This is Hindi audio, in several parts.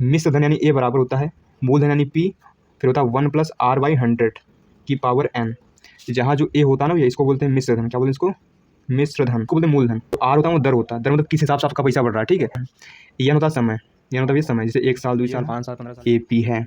मिश्र धन यानी ए बराबर होता है मूलधन यानी पी, फिर होता है 1 + r/100 की पावर n। जहाँ जो ए होता है ना भैया, इसको बोलते हैं मिश्र धन। क्या बोलते हैं इसको? मिश्र धन को बोलते हैं मूलधन। तो आर होता है वो दर होता है, दर मतलब किस हिसाब से आपका पैसा बढ़ रहा है, ठीक है। एन होता है समय, एन होता है ये समय, जैसे 1 साल 2 साल 5 साल 15 साल। ए पी है,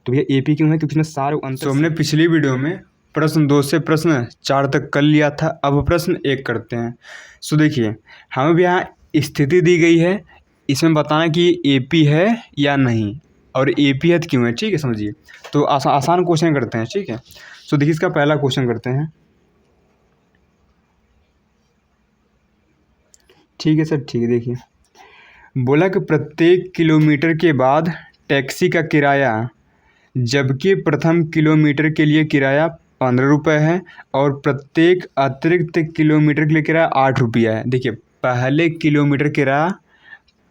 तो भैया ए पी क्यों है? क्योंकि इसमें सारे अंतर। तो हमने पिछली वीडियो में प्रश्न 2 से प्रश्न 4 तक कर लिया था, अब प्रश्न 1 करते हैं। सो देखिए, हमें भी यहाँ स्थिति दी गई है, इसमें बताना कि ए पी है या नहीं, और ए पी है तो क्यों है, ठीक है, समझिए। तो आसान क्वेश्चन करते हैं, ठीक है। सो देखिए, इसका पहला क्वेश्चन करते हैं। ठीक है सर, ठीक है। देखिए, बोला कि प्रत्येक किलोमीटर के बाद टैक्सी का किराया, जबकि प्रथम किलोमीटर के लिए किराया 15 रुपये है और प्रत्येक अतिरिक्त किलोमीटर के लिए किराया 8 रुपया है। देखिए, पहले किलोमीटर किराया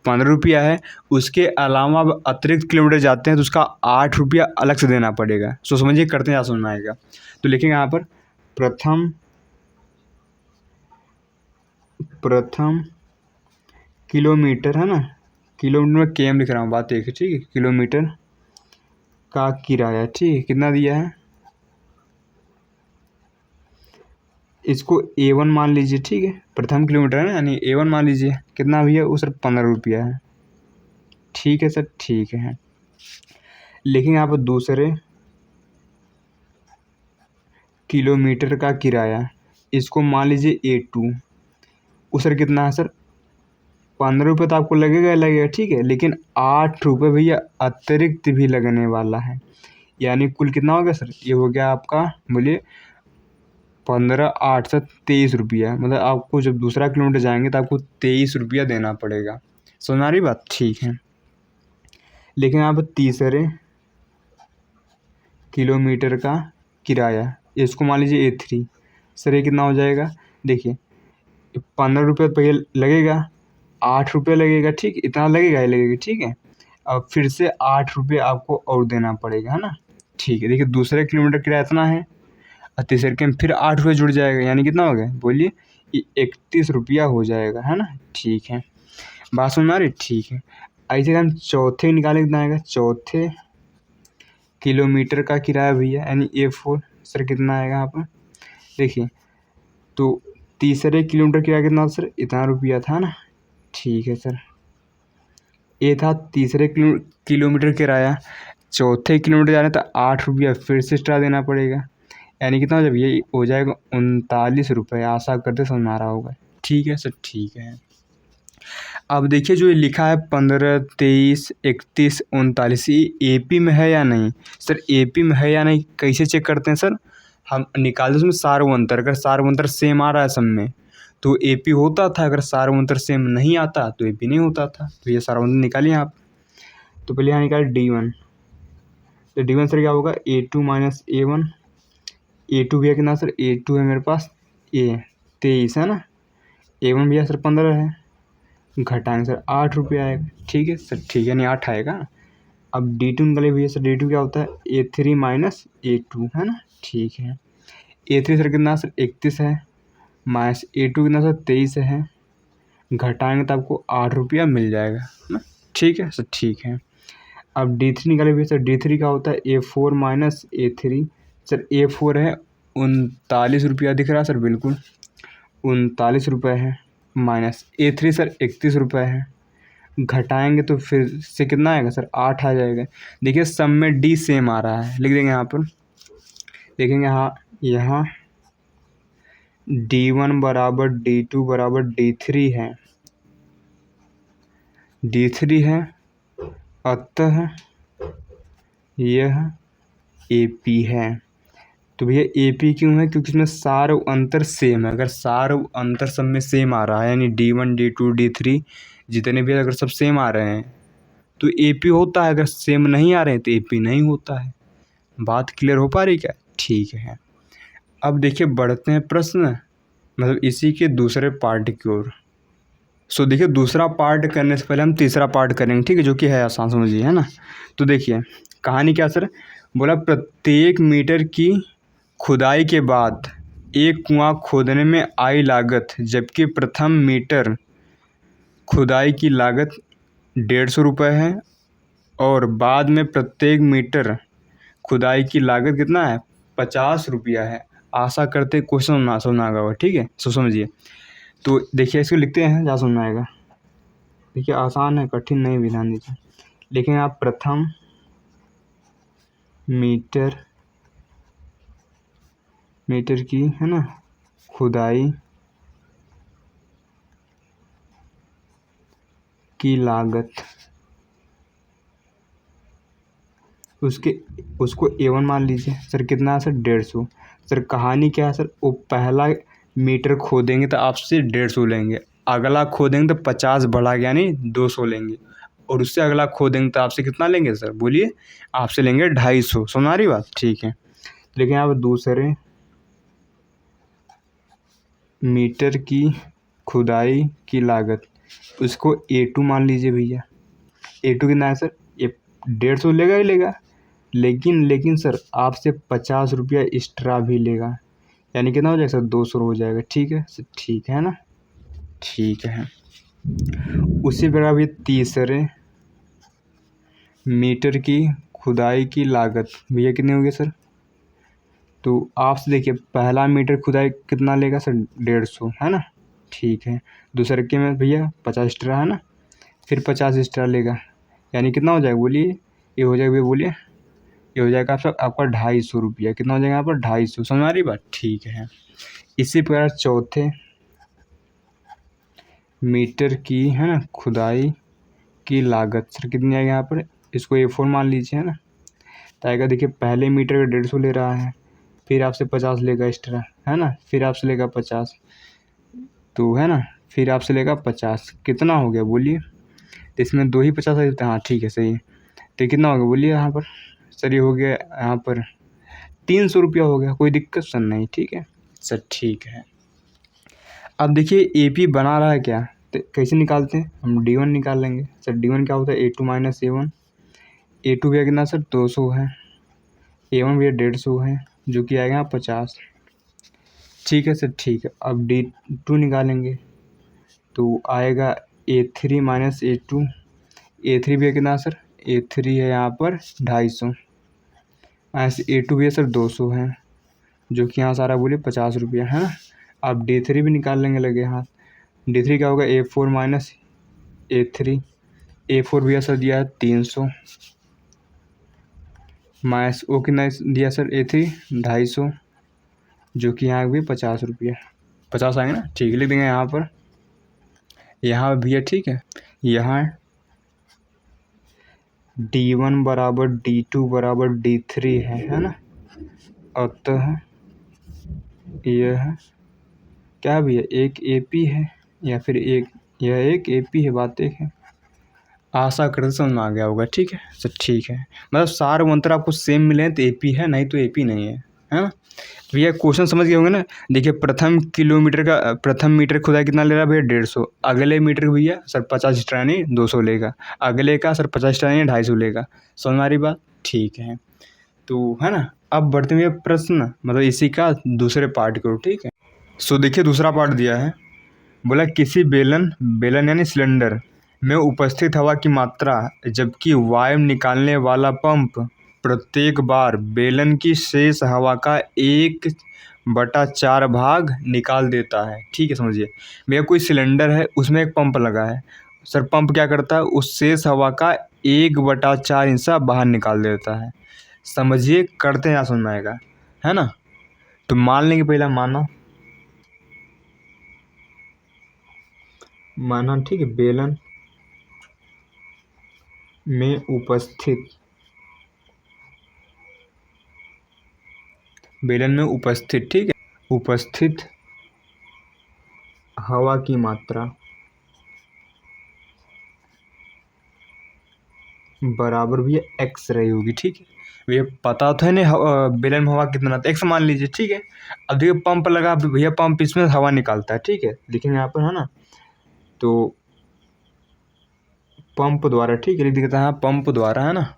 15 रुपया है, उसके अलावा अब अतिरिक्त किलोमीटर जाते हैं तो उसका 8 रुपया अलग से देना पड़ेगा। सो समझिए, करते हैं, यहाँ समझ में आएगा। तो लिखेंगे यहाँ पर प्रथम किलोमीटर, है ना, किलोमीटर में केम लिख रहा हूँ, बात एक है, ठीक है। किलोमीटर का किराया, ठीक है, कितना दिया है, इसको A1 मान लीजिए, ठीक है। प्रथम किलोमीटर है ना, यानी A1 मान लीजिए। कितना भैया? वो सर 15 रुपया है। ठीक है सर, ठीक है। लेकिन यहाँ पर दूसरे किलोमीटर का किराया, इसको मान लीजिए A2। वो सर कितना है सर? 15 रुपये तो आपको लगेगा ही लगेगा, ठीक है, लेकिन 8 रुपये भैया अतिरिक्त भी लगने वाला है। यानी कुल कितना हो गया सर? ये हो गया आपका, बोलिए, 15 8 से 23 रुपया। मतलब आपको जब दूसरा किलोमीटर जाएंगे तो आपको 23 रुपया देना पड़ेगा। समझ आ रही बात? ठीक है। लेकिन यहाँ पर तीसरे किलोमीटर का किराया, इसको मान लीजिए A3। सर ये कितना हो जाएगा? देखिए, 15 रुपये पहले लगेगा, 8 रुपये लगेगा, ठीक, इतना लगेगा ही लगेगा, ठीक है। अब फिर से 8 रुपये आपको और देना पड़ेगा, है ना, ठीक है। देखिए, दूसरे किलोमीटर किराया इतना है और तीसरे के फिर 8 रुपये जुड़ जाएगा, यानी कितना हो गया? बोलिए, 31 रुपया हो जाएगा, है ना, ठीक है। बात समझ में आ रही? ठीक है। ऐसे हम चौथे निकाले, कितना आएगा? चौथे किलोमीटर का किराया भैया, यानी A4। सर कितना आएगा यहाँ पर? देखिए, तो तीसरे किलोमीटर किराया कितना सर? इतना रुपया था ना, ठीक है सर। ये था तीसरे किलोमीटर किराया। चौथे किलोमीटर जा रहे तो 8 रुपया फिर से एक्स्ट्रा देना पड़ेगा, यानी कितना हो जाए? ये हो जाएगा 39 रुपये। आशा करते समझ में आ रहा होगा, ठीक है सर, ठीक है। अब देखिए, जो ये लिखा है 15 23 31 39, ये AP में है या नहीं? सर AP में है या नहीं कैसे चेक करते हैं सर? हम निकालते उसमें सार्वंतर, अगर सार्वंतर सेम आ रहा है सब में तो AP होता था, अगर सार्वंतर सेम नहीं आता तो AP नहीं होता था। तो ये सार्वंतर निकालिए आप। तो पहले यहाँ निकाले D1। तो D1 सर क्या होगा? A2 - A1। A2 भैया कितना सर? A2 है मेरे पास 23, है ना। A1 भैया सर 15 है, घटाएंगे सर 8 रुपये आएगा, ठीक है सर, ठीक है, यानी 8 आएगा। अब D2 निकाले भैया सर, D2 क्या होता है? A3 - A2, है ना, ठीक है। A3 सर कितना सर? 31 है, माइनस A2 कितना सर? 23 है, घटाएंगे तो आपको 8 रुपया मिल जाएगा, है ना, ठीक है सर, ठीक है। अब D3 निकाले भैया सर, D3 का होता है A4 - A3। सर A4 है 39 रुपया, दिख रहा है सर, बिल्कुल 39 रुपये है, माइनस A3 सर 31 रुपये है, घटाएंगे तो फिर से कितना आएगा सर? 8 आ जाएगा। देखिए, सब में D सेम आ रहा है, लिख देंगे यहाँ पर। देखेंगे यहाँ D1 बराबर D2 बराबर D3 है, D3 है, अतः यह AP है। तो भैया AP क्यों है? क्योंकि इसमें सार अंतर सेम है। अगर सार अंतर सब में सेम आ रहा है, यानी D1 D2 D3 जितने भी अगर सब सेम आ रहे हैं तो AP होता है, अगर सेम नहीं आ रहे हैं तो AP नहीं होता है। बात क्लियर हो पा रही क्या? ठीक है। अब देखिए, बढ़ते हैं प्रश्न, मतलब इसी के दूसरे पार्ट की ओर। सो देखिए, दूसरा पार्ट करने से पहले हम तीसरा पार्ट करेंगे, ठीक है, जो कि है आसान, समझिए, है ना। तो देखिए, कहानी क्या सर? बोला प्रत्येक मीटर की खुदाई के बाद एक कुआं खोदने में आई लागत, जबकि प्रथम मीटर खुदाई की लागत 150 रुपये है और बाद में प्रत्येक मीटर खुदाई की लागत कितना है, 50 रुपया है। आशा करते क्वेश्चन ना सुना होगा, ठीक है। समझिए, तो देखिए इसको लिखते हैं, जहाँ सुनना आएगा। देखिए आसान है, कठिन नहीं भी, ध्यान दीजिए। लेकिन आप प्रथम मीटर की, है ना, खुदाई की लागत, उसको A1 मान लीजिए। सर कितना है सर, 150। सर कहानी क्या है सर, वो पहला मीटर खोदेंगे तो आपसे 150 लेंगे, अगला खोदेंगे तो 50 बढ़ा के यानी 200 लेंगे, और उससे अगला खोदेंगे तो आपसे कितना लेंगे सर, बोलिए। आपसे लेंगे 250। सुना रही बात, ठीक है। लेकिन आप दूसरे मीटर की खुदाई की लागत, उसको A2 मान लीजिए भैया। A2 कितना है सर, ये 150 लेगा ही लेगा, लेकिन सर आपसे 50 रुपया एक्स्ट्रा भी लेगा, यानी कितना हो जाएगा सर, 200 हो जाएगा। ठीक है सर, ठीक है ना, ठीक है। उसी प्रकार भी तीसरे मीटर की खुदाई की लागत भैया कितनी होगी सर, तो आपसे देखिए पहला मीटर खुदाई कितना लेगा सर, 150, है ना, ठीक है। दूसरे के में भैया 50 एक्स्ट्रा, है ना, फिर 50 एक्स्ट्रा लेगा, यानी कितना हो जाएगा बोलिए, ये हो जाएगा भैया, बोलिए। ये हो जाएगा आपका 250 रुपया। कितना हो जाएगा यहाँ पर, 250। समझ आ रही बात, ठीक है। इसी प्रकार चौथे मीटर की, है ना, खुदाई की लागत सर कितनी आएगी यहाँ पर, इसको A4 मान लीजिए, है ना। तो आएगा, देखिए पहले मीटर का 150 ले रहा है, फिर आपसे 50 लेगा एक्स्ट्रा, है ना, फिर आपसे लेगा 50, तो है ना, फिर आपसे लेगा 50, कितना हो गया बोलिए। तो इसमें 2 ही 50 आ जाते हैं, हाँ ठीक है, सही है। तो कितना हो गया बोलिए यहाँ पर, सर ये हो गया यहाँ पर 300 रुपया हो गया। कोई दिक्कत सर नहीं, ठीक है सर, ठीक है। अब देखिए AP बना रहा है क्या, तो कैसे निकालते हैं हम, D1 निकाल लेंगे। सर D1 क्या होता है, A2 माइनस A1। A2 भैया कितना सर, 200 है। A1 भैया 150 है, जो कि आएगा 50। ठीक है सर, ठीक है। अब D2 निकालेंगे, तो आएगा A3 माइनस A2। A3 भैया कितना सर, A3 है यहाँ पर 250, ऐसे A2 भैया सर 200 है, जो कि यहाँ सारा बोलिए 50 रुपया, है ना। अब D3 भी निकाल लेंगे लगे हाथ। D3 क्या होगा, A4 माइनस A3। A4 भैया सर दिया है 300, माइनस ओ कितना दिया सर, A3 250, जो कि यहाँ भी 50 रुपया, 50 आएंगे ना, ठीक है। लिख देंगे यहाँ पर, यहाँ भैया, ठीक है। यहाँ D1 बराबर D2 बराबर D3 है ना। अतः यह क्या भैया, एक AP है, या फिर यह एक AP है, बात एक है। आशा करते समझ में आ गया होगा, ठीक है सर, ठीक है। मतलब सार मंत्र आपको सेम मिले हैं तो AP है, नहीं तो AP नहीं है ना। भैया क्वेश्चन समझ गए होंगे ना। देखिए प्रथम मीटर खुदाई कितना ले रहा है भैया, 150। अगले मीटर भैया सर 50 एक्स्ट्रा नहीं 200 लेगा, अगले का सर 50 एक्स्ट्रा नहीं 250 लेगा। समझ में आ रही बात, ठीक है। तो है ना, अब बढ़ते हुए प्रश्न, मतलब इसी का दूसरे पार्ट को, ठीक है। सो देखिए दूसरा पार्ट दिया है, बोला किसी बेलन यानी सिलेंडर में उपस्थित हवा की मात्रा, जबकि वायु निकालने वाला पंप प्रत्येक बार बेलन की शेष हवा का 1/4 भाग निकाल देता है। ठीक है, समझिए भैया कोई सिलेंडर है, उसमें एक पंप लगा है। सर पंप क्या करता है, उस शेष हवा का 1/4 हिस्सा बाहर निकाल देता है। समझिए, करते हैं, यहाँ समझ में आएगा, है ना। तो मान लेंगे, पहला माना, ठीक है, बेलन में उपस्थित, ठीक है, उपस्थित हवा की मात्रा बराबर भी x रही होगी, ठीक है। भैया पता तो है नहीं बेलन में हवा कितना था, x मान लीजिए, ठीक है। अब देखिए पंप लगा भैया, पंप इसमें हवा निकालता है, ठीक है, लेकिन यहाँ पर है ना, तो पंप द्वारा, ठीक है, लिख देता है पंप द्वारा, है ना,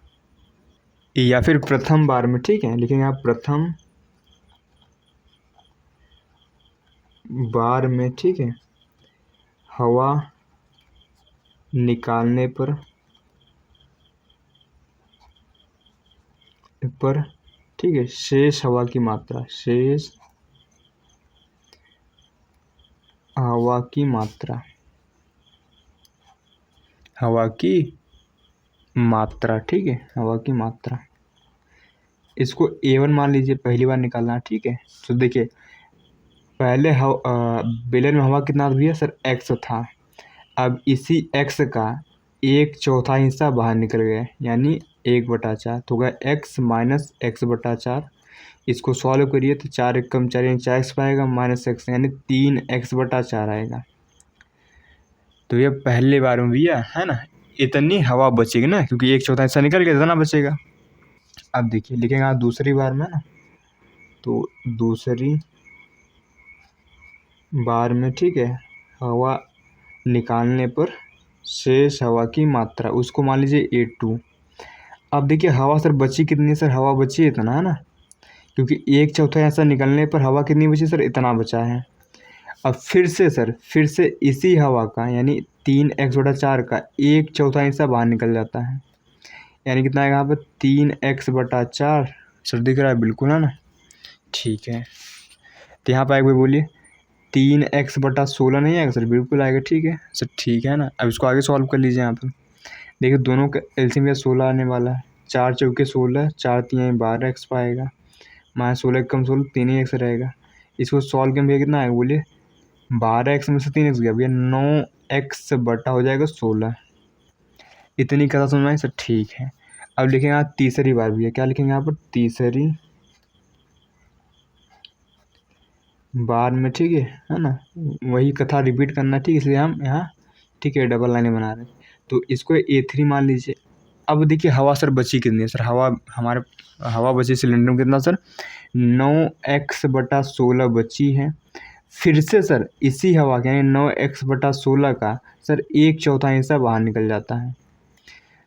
या फिर प्रथम बार में, ठीक है, लेकिन यहाँ प्रथम बार में, ठीक है, हवा निकालने पर पर, ठीक है, शेष हवा की मात्रा, शेष हवा की मात्रा, हवा की मात्रा, ठीक है, हवा की मात्रा, इसको A1 मान लीजिए, पहली बार निकालना है, ठीक है। तो देखिए पहले बेलन में हवा कितना था भैया सर, x था। अब इसी x का 1/4 हिस्सा बाहर निकल गया, यानी 1/4, तो होगा x माइनस एक्स बटा 4। इसको सॉल्व करिए तो 4 एक कम 4 यानी 4x पाएगा माइनस x यानी 3x/4 आएगा। तो ये पहले बार में भैया है ना, इतनी हवा बचेगी ना, क्योंकि 1/4 हिस्सा निकल गया, इतना बचेगा। अब देखिए लिखेंगे आप दूसरी बार में ना, तो दूसरी बार में, ठीक है, हवा निकालने पर शेष हवा की मात्रा, उसको मान लीजिए A2। अब देखिए हवा सर बची कितनी है, सर हवा बची इतना है ना, क्योंकि 1/4 ऐसा निकलने पर हवा कितनी बची सर, इतना बचा है। अब फिर से सर, फिर से इसी हवा का यानी 3x/4 का 1/4 हिस्सा बाहर निकल जाता है, यानी कितना आएगा यहाँ पर 3x/4। सर दिख रहा है बिल्कुल है ना, ठीक है। तो यहाँ पर एक बार बोलिए 3x/16 नहीं आएगा सर, बिल्कुल आएगा, ठीक है सर, ठीक है ना। अब इसको आगे सॉल्व कर लीजिए। यहाँ पर देखिए दोनों का एलसीएम में 16 आने वाला है, 4 चौके 16, 4 3 12x पाएगा, माइनस 16 कम 16 3 ही x रहेगा। इसको सॉल्व करके भैया कितना आएगा बोलिए, 12x में से 3x गया भैया, 9x बटा हो जाएगा 16। इतनी कथा समझ में आई सर, ठीक है। अब लिखेंगे यहाँ तीसरी बार भैया, क्या लिखेंगे यहाँ पर, तीसरी बार में, ठीक है ना, वही कथा रिपीट करना, ठीक, इसलिए हम यहाँ, ठीक है, डबल लाइनें बना रहे हैं। तो इसको A3 मान लीजिए। अब देखिए हवा सर बची कितनी है सर, हवा बची सिलेंडर में कितना सर, 9x/16 बची है। फिर से सर इसी हवा के यानी 9x/16 का सर 1/4 हिस्सा बाहर निकल जाता है,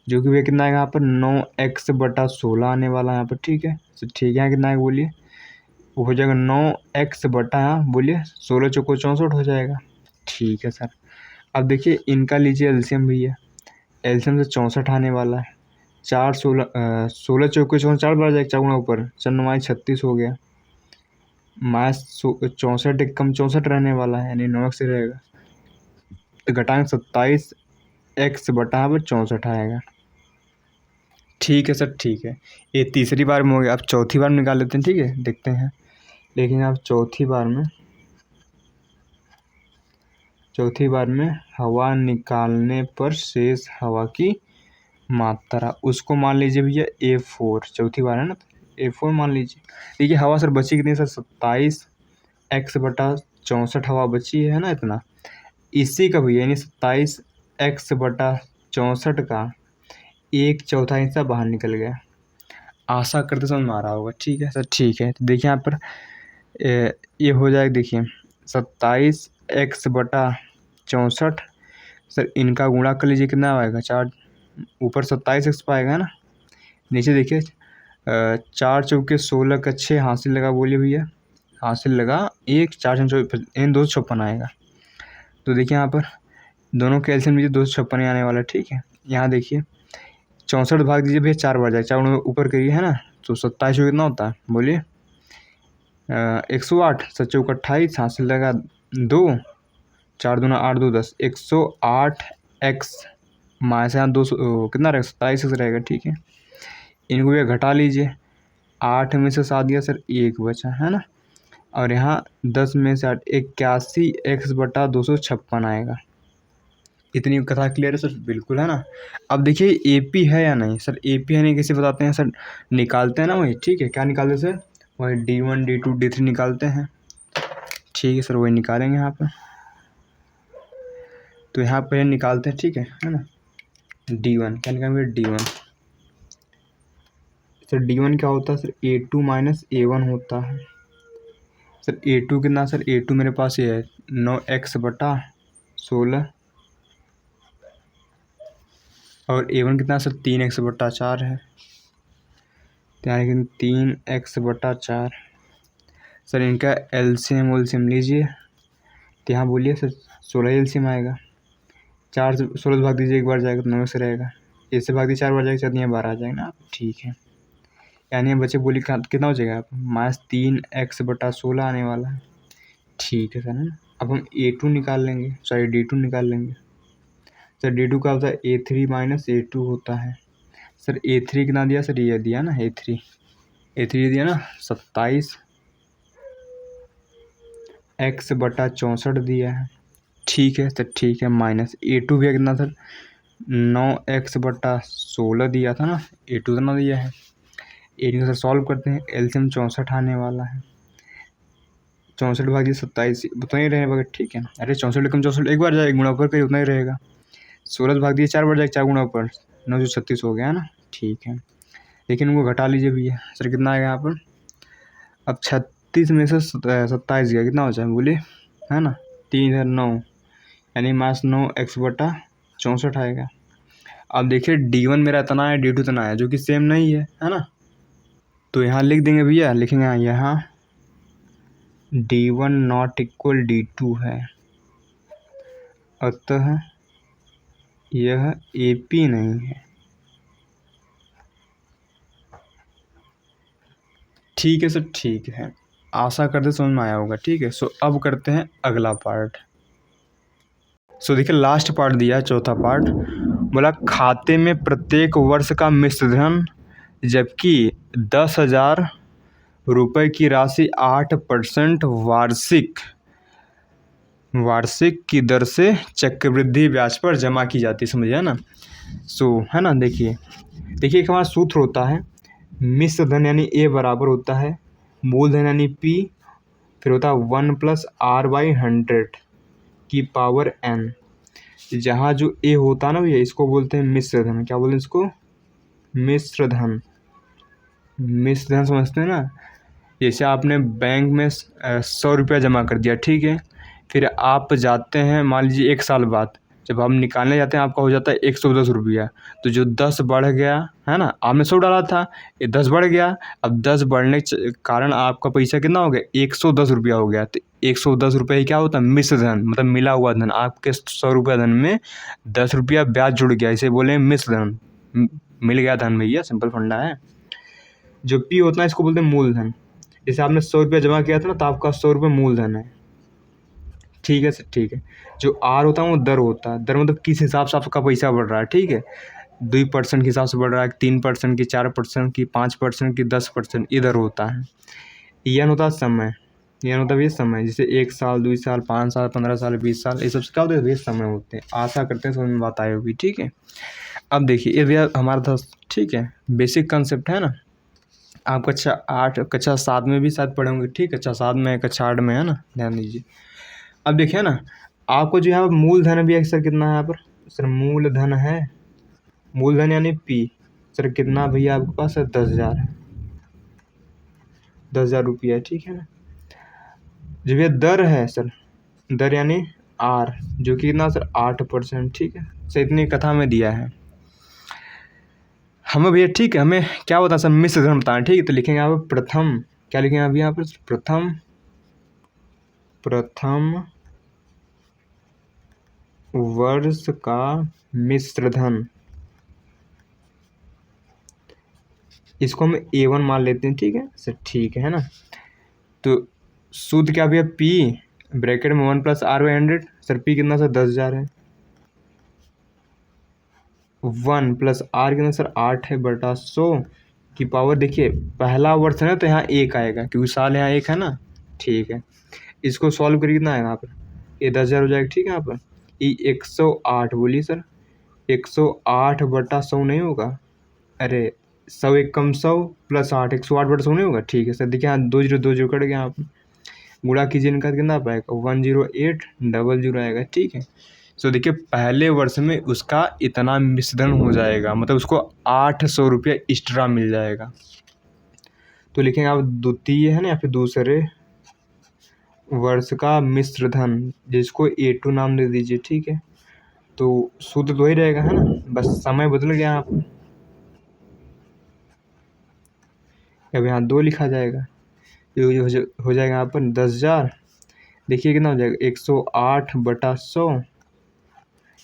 जो कि वह कितना आएगा यहाँ पर 9x/16 आने वाला है यहाँ पर, ठीक है। तो ठीक है, कितना आएगा बोलिए, वो हो जाएगा 9x बटा, बोलिए 16 चौको 64 हो जाएगा, ठीक है सर। अब देखिए इनका लीजिए एलसीएम भैया, एलसीएम से 64 आने वाला है, 16 चौके 64 बढ़ जाएगा, 4 गुना ऊपर 4 36 हो गया, माइनस 64 एक कम 64 रहने वाला है, यानी 9x रहेगा, तो घटाएंगे 27x/64 आएगा, ठीक है सर, ठीक है। ये तीसरी बार में हो गया। अब चौथी बार में निकाल लेते हैं, ठीक है, देखते हैं। लेकिन अब चौथी बार में हवा निकालने पर शेष हवा की मात्रा, उसको मान लीजिए भैया A4, चौथी बार है ना, A4 मान लीजिए। देखिए हवा सर बची कितनी सर, 27x/64 हवा बची है ना, इतना। इसी का भैया यानी 27x/64 का 1/4 हिस्सा बाहर निकल गया। आशा करते समझ में आ रहा होगा, ठीक है सर, ठीक है। तो देखिए यहाँ पर ये हो जाएगा, देखिए 27x/64 सर, इनका गुणा कर लीजिए, कितना आएगा 4, ऊपर 27x पाएगा ना, नीचे देखिए 4 चौके 16 का 6 हासिल लगा, बोलिए भैया, हासिल लगा 1, 4 इन 256 आएगा। तो देखिए यहाँ पर दोनों कैल्शियम लीजिए, 256 आने वाला है, ठीक है। यहाँ देखिए 64 भाग दीजिए भैया, 4 बार जाएगा, 4 ऊपर करिए है ना, तो 27 कितना होता है बोलिए, 108, 7 चौक 28, हासिल लगा 2, 4 दूना 8 2 10, 108x माइनस यहाँ 2 कितना रहेगा, 27 रहेगा, ठीक है। इनको भैया घटा लीजिए, 8 में से 7 गया सर, 1 बचा है ना, और यहाँ 10 में से 8 81x/256 आएगा। इतनी कथा क्लियर है सर, बिल्कुल है ना। अब देखिए AP है या नहीं सर, AP है नहीं कैसे बताते हैं सर, निकालते हैं ना वही, ठीक है, क्या निकालते हैं सर, वही D1 D2 D3 निकालते हैं, ठीक है सर, वही निकालेंगे यहाँ पर। तो यहाँ पर निकालते हैं, ठीक है ना, D1 क्या निकालेंगे, D1 सर, D1 क्या होता है सर, A2 माइनस A1 होता है सर। A2 कितना सर, A2 मेरे पास ये है 9x/16, और A1 कितना सर, 3x/4 है, यानी 3x/4 सर। इनका एलसीएम वोल्सीएम लीजिए, तो यहाँ बोलिए सर 16 एलसीएम आएगा, 4 से 16 भाग दीजिए, एक बार जाएगा तो 9 से रहेगा, इससे भाग दीजिए 4 बार जाएगा, 4 12 आ जाएगा ना, ठीक है। यानी बच्चे बोली कितना हो जाएगा -3x/16 आने वाला है। ठीक है सर, है ना। अब हम A2 निकाल लेंगे, सॉरी D2 निकाल लेंगे। सर D2 का होता है A3 - A2 होता है। सर A3 कितना दिया सर, ये दिया ना A3 दिया ना 27x/64 दिया है। ठीक है सर, ठीक है। माइनस A2 भी कितना सर 9x/16 दिया था ना, A2 कितना दिया है। A2 का सर सॉल्व करते हैं, एलसीएम 64 आने वाला है। 64 भाग 27 उतना ही रहेगा। ठीक है, अरे 64 कम 64 एक बार जाएगा, गुणा ऊपर कहीं उतना ही रहेगा। 16 भाग दिए 4 बार जाएगा, 4 गुणा ऊपर 936 हो गया ना। ठीक है, लेकिन उनको घटा लीजिए भैया। सर कितना आएगा यहाँ पर, अब 36 में से 27 गया, कितना हो जाए बोलिए, है ना। 3 है 9, यानी -9x/64 आएगा। अब देखिए D1 मेरा इतना है, D2 इतना है, जो कि सेम नहीं है ना। तो यहाँ लिख देंगे भैया, लिखेंगे यहाँ D1 नॉट इक्वल D2 है, अतः यह AP नहीं है। ठीक है सर, ठीक है, आशा करते समझ में आया होगा। ठीक है, सो अब करते हैं अगला पार्ट। सो देखिए लास्ट पार्ट दिया है, चौथा पार्ट। बोला खाते में प्रत्येक वर्ष का मिश्र धन, जबकि 10,000 रुपये की राशि 8% वार्षिक की दर से चक्रवृद्धि ब्याज पर जमा की जाती है, समझिए ना। सो है ना, देखिए एक हमारा सूत्र होता है, मिश्र धन यानी A बराबर होता है मूलधन यानी P, फिर होता है 1 + R/100 की पावर n। जहाँ जो A होता है ना भैया, इसको बोलते हैं मिश्र धन। क्या बोलते हैं इसको, मिश्र धन। मिश्र धन समझते हैं ना। जैसे आपने बैंक में 100 रुपया जमा कर दिया, ठीक है, फिर आप जाते हैं, मान लीजिए 1 साल बाद जब हम निकालने जाते हैं, आपका हो जाता है 110 रुपया। तो जो 10 बढ़ गया है ना, आपने 100 डाला था, ये 10 बढ़ गया। अब 10 बढ़ने के कारण आपका पैसा कितना हो गया, 110 रुपया हो गया। तो 110 रुपये ही क्या होता है, मिश्र धन, मतलब मिला हुआ धन। आपके 100 रुपया धन में 10 रुपया ब्याज जुड़ गया, इसे बोले मिश्र धन। मिल गया धन भैया, सिंपल फंडा है। जो P होता है इसको बोलते हैं मूलधन। जैसे आपने 100 रुपया जमा किया था ना, तो आपका 100 रुपये मूलधन है। ठीक है सर, ठीक है। जो R होता है वो दर होता है। दर मतलब किस हिसाब से आपका पैसा बढ़ रहा है। ठीक है, 2% के हिसाब से बढ़ रहा है, 3% की, 4% की, 5% की, 10%, इधर होता है। यन होता है समय, यन होता है ये समय। जैसे 1 साल, 2 साल, 5 साल, 15 साल, 20 साल, ये सब क्या होता है, ये समय होते हैं। आशा करते हैं समझ में बात आई होगी। ठीक है, अब देखिए ये भैया हमारा था, ठीक है, बेसिक कंसेप्ट है ना। आप कक्षा 7 में भी शायद पढ़े होंगे। ठीक है, कक्षा 7 में, कक्षा 8 में, है ना, ध्यान दीजिए। अब देखिए ना, आपको जो यहाँ मूलधन भी है सर, कितना है यहाँ पर सर, मूलधन है, मूलधन यानी P। सर कितना भैया आपके पास है, 10,000 है, 10,000 रुपया है। ठीक है ना। जब ये दर है सर, दर यानी R, जो कि कितना सर 8%। ठीक है सर, इतनी कथा में दिया है हमें भैया। ठीक है, हमें क्या होता है सर, मिश्र धन बताना। ठीक है, तो लिखेंगे यहाँ पर प्रथम, क्या लिखेंगे अभी यहाँ पर, प्रथम वर्ष का मिश्र धन, इसको हम A1 मान लेते हैं। ठीक है सर, ठीक है ना। तो सूत्र क्या भैया, P ब्रैकेट में 1 + R/100। सर P कितना सर, 10,000 है। 1 + R कितना सर, 8/100 की पावर। देखिए पहला वर्ष है ना, तो यहाँ 1 आएगा, क्योंकि साल यहाँ 1 है ना। ठीक है, इसको सॉल्व करिए, कितना आएगा यहाँ पर, ये 10,000 हो जाएगा। ठीक है, यहाँ पर ये 108, बोलिए सर 108/100 नहीं होगा, अरे 100 एक कम 100 + 8, 108/100 नहीं होगा। ठीक है सर, देखिए यहाँ 2 0 2 0 कट गया, यहाँ पर गुणा कीजिए, इनका कितना पाएगा, 10800 आएगा। ठीक है, सो देखिए पहले वर्ष में उसका इतना मिश्रण हो जाएगा, मतलब उसको 800 रुपया एक्स्ट्रा मिल जाएगा। तो लिखेंगे आप द्वितीय है ना, या फिर दूसरे वर्ष का मिश्र धन, जिसको A2 नाम दे दीजिए। ठीक है, तो सूत्र तो ही रहेगा, है ना, बस समय बदल गया यहाँ पर। अब यहाँ 2 लिखा जाएगा, ये हो जाएगा यहाँ पर 10,000। देखिए कितना हो जाएगा, 108/100,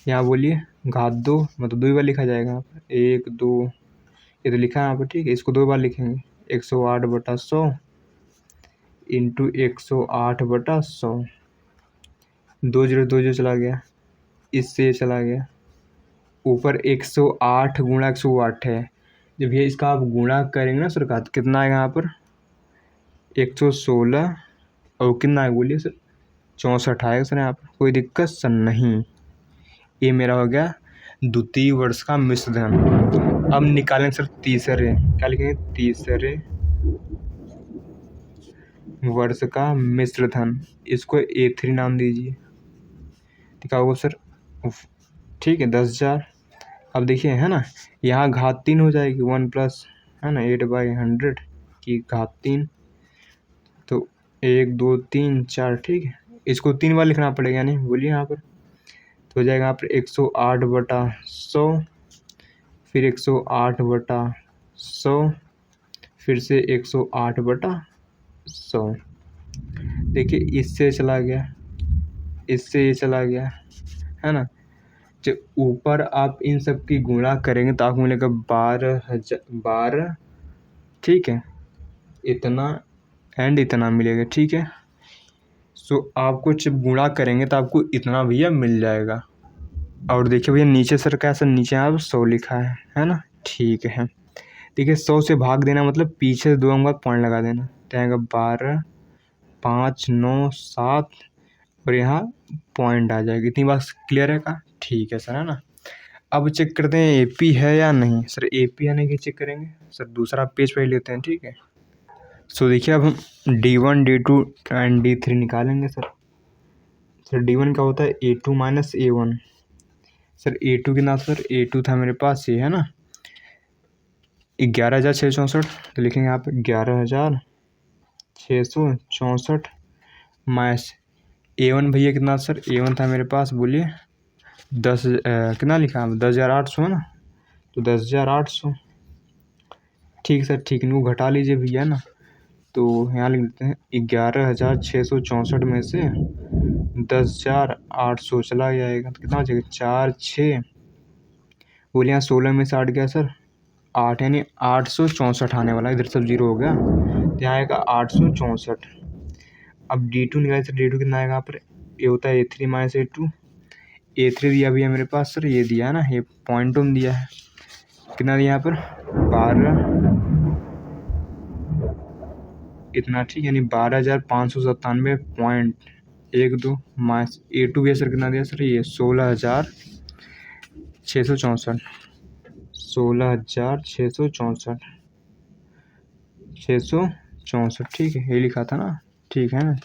यहाँ बोलिए घात 2, मतलब 2 बार लिखा जाएगा यहाँ पर, 1 2, ये तो लिखा है यहाँ पर। ठीक है, इसको 2 बार लिखेंगे, 108/100 इंटू 108/100, 2 0 2 0 चला गया, इससे ये चला गया, ऊपर 108 गुणा 108 है। जब भैया इसका आप गुणा करेंगे ना सर का, तो कितना आएगा यहाँ पर 116 और कितना है बोलिए सर 64 आएगा सर यहाँ पर। कोई दिक्कत सर नहीं। ये मेरा हो गया द्वितीय वर्ष का मिश्र धन। अब निकालेंगे सर तीसरे, क्या लिखेंगे तीसरे वर्ष का मिश्र धन, इसको A3 नाम दीजिए। दिखा होगा सर, ठीक है 10,000। अब देखिए है ना, यहाँ घात 3 हो जाएगी 1 प्लस है ना 8/100 की घात 3, तो 1 2 3 4, ठीक है। इसको 3 बार लिखना पड़ेगा, यानी बोलिए यहाँ पर तो हो जाएगा यहाँ पर 108/100, फिर 108/100, फिर से 108/100। देखिए इससे चला गया, इससे ये चला गया, है ना। जब ऊपर आप इन सब की गुणा करेंगे तो आपको मिलेगा 12,012, ठीक है, इतना एंड इतना मिलेगा, ठीक है। सो आपको जब गुणा करेंगे तो आपको इतना भैया मिल जाएगा। और देखिए भैया नीचे सर कैसा, नीचे यहाँ पर 100 लिखा है ना, ठीक है। देखिए 100 से भाग देना मतलब पीछे से 2 अंक बाद पॉइंट लगा देना, तो आएगा 12 5 9 7 और यहाँ पॉइंट आ जाएगी। इतनी बात क्लियर है का, ठीक है सर, है ना। अब चेक करते हैं AP है या नहीं। सर AP है नहीं कि चेक करेंगे सर, दूसरा पेज पे लेते हैं, ठीक है। सो देखिए अब हम D1 D2 एंड D3 निकालेंगे सर। D1 क्या होता है A2 minus A1। Sir A2 कितना सर, A2 था मेरे पास ये है ना 11,664, तो लिखेंगे यहाँ पे 11,664 माइनस A1 भैया कितना सर, A1 था मेरे पास बोलिए 10 कितना लिखा है 10,800 है ना, तो 10,800, ठीक सर, ठीक। इनको घटा लीजिए भैया ना, तो यहाँ लिख देते हैं 11,664 में से 10,800 चला जाएगा तो कितना हो जाएगा 4 6 बोलिए, यहाँ 16 में से 8 गया सर 8, यानी 864 आने वाला है। इधर सब जीरो हो गया, तो यहाँ आएगा 864। अब D2 निकाले सर, D2 कितना आएगा यहाँ पर, ये होता है A3 माइनस A2। A3 दिया भैया मेरे पास सर, ये दिया है ना, ये पॉइंट में दिया है, कितना दिया यहाँ पर 12 इतना, ठीक, यानी 12,597.12 माइनस A2 भैया सर कितना दिया सर, ये 16,664 664, ठीक है, ये लिखा था ना, ठीक है ना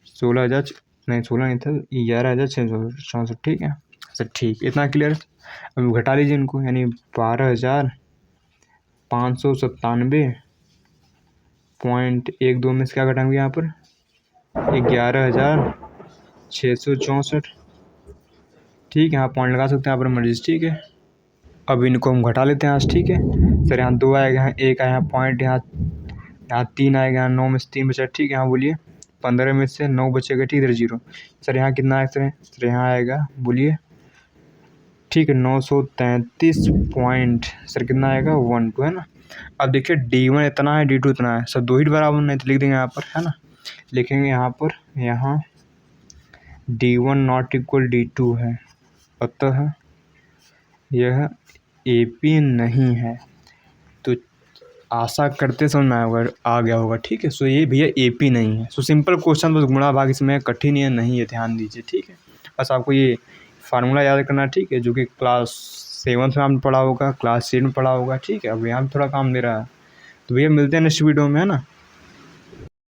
16,000 नहीं 16 नहीं था 11,664, ठीक है सर, ठीक, इतना क्लियर। अब घटा लीजिए इनको, यानी 12,597.12 में से क्या घटाएंगे यहाँ पर 11,664, ठीक है, यहाँ पॉइंट लगा सकते हैं यहाँ पर मर्जी, ठीक है। अब इनको हम घटा लेते हैं यहाँ से, ठीक है सर। यहाँ 2 आएगा, यहाँ 1 आया, यहाँ पॉइंट, यहाँ 3 आएगा, यहाँ 9 में से 3 बचा, ठीक है। यहाँ बोलिए 15 में से 9 बचेगा, ठीक, इधर 0। सर यहाँ कितना आएगा सर, यहाँ आएगा बोलिए, ठीक है 933 पॉइंट, सर कितना आएगा 12 है ना। अब देखिए D1 इतना है, D2 इतना है, सर 2 ही बराबर नहीं, तो लिख देंगे यहाँ पर, है ना, लिखेंगे यहाँ पर, यहाँ D1 नॉट इक्वल D2 है, अतः यह AP नहीं है। तो आशा करते समझ में आ गया होगा, ठीक है। सो ये भैया AP नहीं है। सो सिंपल क्वेश्चन, बस गुणा भाग इसमें कठिन या नहीं है, ध्यान दीजिए, ठीक है। बस आपको ये फार्मूला याद करना, ठीक है, जो कि क्लास 7 में आपने पढ़ा होगा, क्लास 8 में पढ़ा होगा, ठीक है। अब यहाँ भी थोड़ा काम दे रहा है, तो भैया मिलते हैं नेक्स्ट वीडियो में, है ना।